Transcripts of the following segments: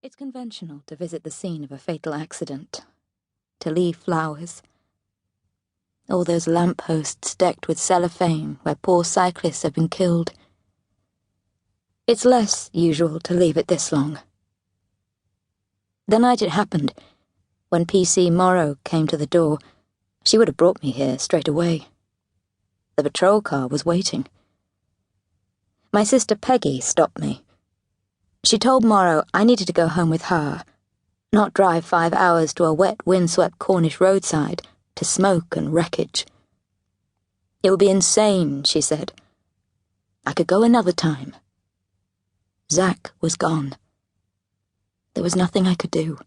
It's conventional to visit the scene of a fatal accident, to leave flowers. All those lampposts decked with cellophane where poor cyclists have been killed. It's less usual to leave it this long. The night it happened, when P.C. Morrow came to the door, she would have brought me here straight away. The patrol car was waiting. My sister Peggy stopped me. She told Morrow I needed to go home with her, not drive 5 hours to a wet, windswept Cornish roadside to smoke and wreckage. It would be insane, she said. I could go another time. Zack was gone. There was nothing I could do.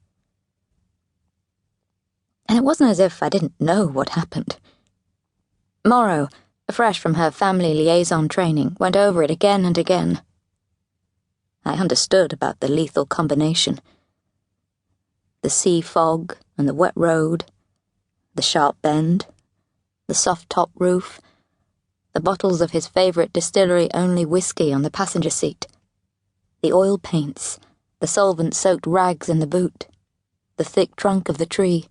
And it wasn't as if I didn't know what happened. Morrow, fresh from her family liaison training, went over it again and again. I understood about the lethal combination. The sea fog and the wet road, the sharp bend, the soft-top roof, the bottles of his favourite distillery-only whiskey on the passenger seat, the oil paints, the solvent-soaked rags in the boot, the thick trunk of the tree,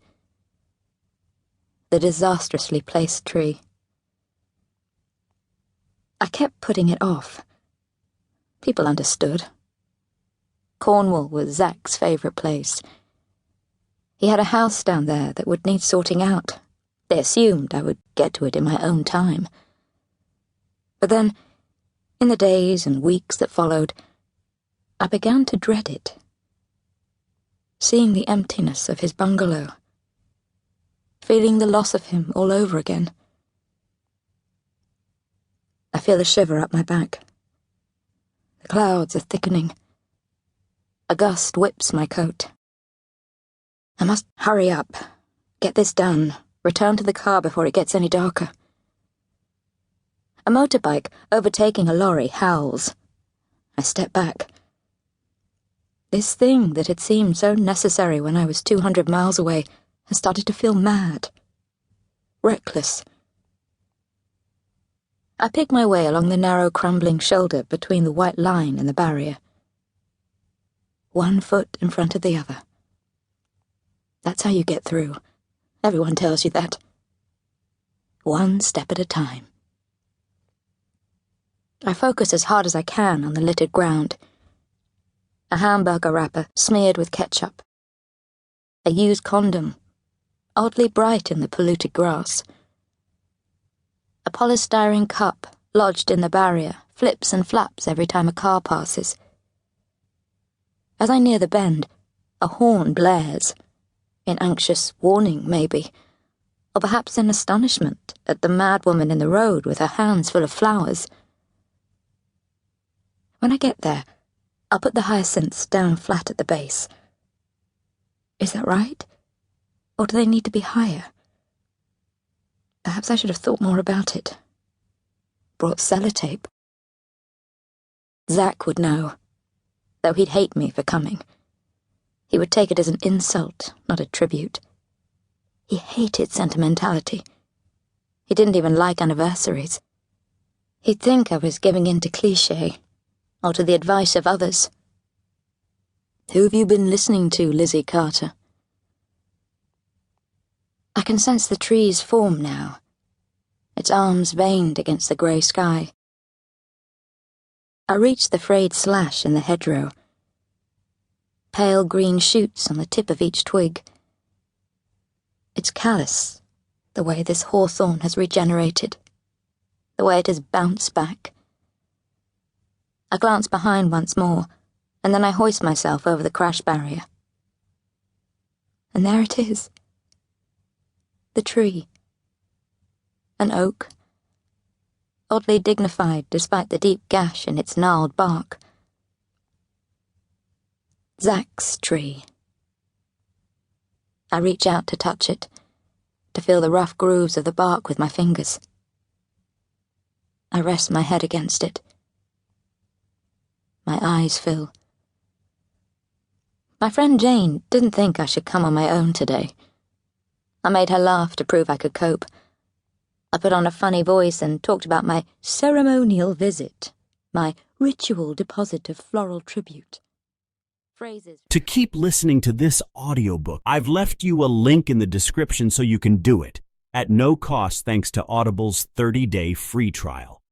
the disastrously placed tree. I kept putting it off. People understood. Cornwall was Zack's favourite place. He had a house down there that would need sorting out. They assumed I would get to it in my own time. But then, in the days and weeks that followed, I began to dread it. Seeing the emptiness of his bungalow. Feeling the loss of him all over again. I feel a shiver up my back. The clouds are thickening. A gust whips my coat. I must hurry up, get this done, return to the car before it gets any darker. A motorbike overtaking a lorry howls. I step back. This thing that had seemed so necessary when I was 200 miles away has started to feel mad. Reckless. I pick my way along the narrow crumbling shoulder between the white line and the barrier. 1 foot in front of the other. That's how you get through. Everyone tells you that. 1 step at a time. I focus as hard as I can on the littered ground. A hamburger wrapper smeared with ketchup. A used condom, oddly bright in the polluted grass. A polystyrene cup lodged in the barrier flips and flaps every time a car passes. As I near the bend, a horn blares, in anxious warning, maybe, or perhaps in astonishment at the mad woman in the road with her hands full of flowers. When I get there, I'll put the hyacinths down flat at the base. Is that right? Or do they need to be higher? Perhaps I should have thought more about it. Brought sellotape. Zack would know, though he'd hate me for coming. He would take it as an insult, not a tribute. He hated sentimentality. He didn't even like anniversaries. He'd think I was giving in to cliché, or to the advice of others. Who have you been listening to, Lizzie Carter? I can sense the tree's form now, its arms veined against the grey sky. I reach the frayed slash in the hedgerow. Pale green shoots on the tip of each twig. It's callous, the way this hawthorn has regenerated, the way it has bounced back. I glance behind once more, and then I hoist myself over the crash barrier. And there it is. The tree. An oak. Oddly dignified despite the deep gash in its gnarled bark. Zack's tree. I reach out to touch it, to feel the rough grooves of the bark with my fingers. I rest my head against it. My eyes fill. My friend Jane didn't think I should come on my own today. I made her laugh to prove I could cope. I put on a funny voice and talked about my ceremonial visit, my ritual deposit of floral tribute. phrases. To keep listening to this audiobook, I've left you a link in the description so you can do it, at no cost thanks to Audible's 30-day free trial.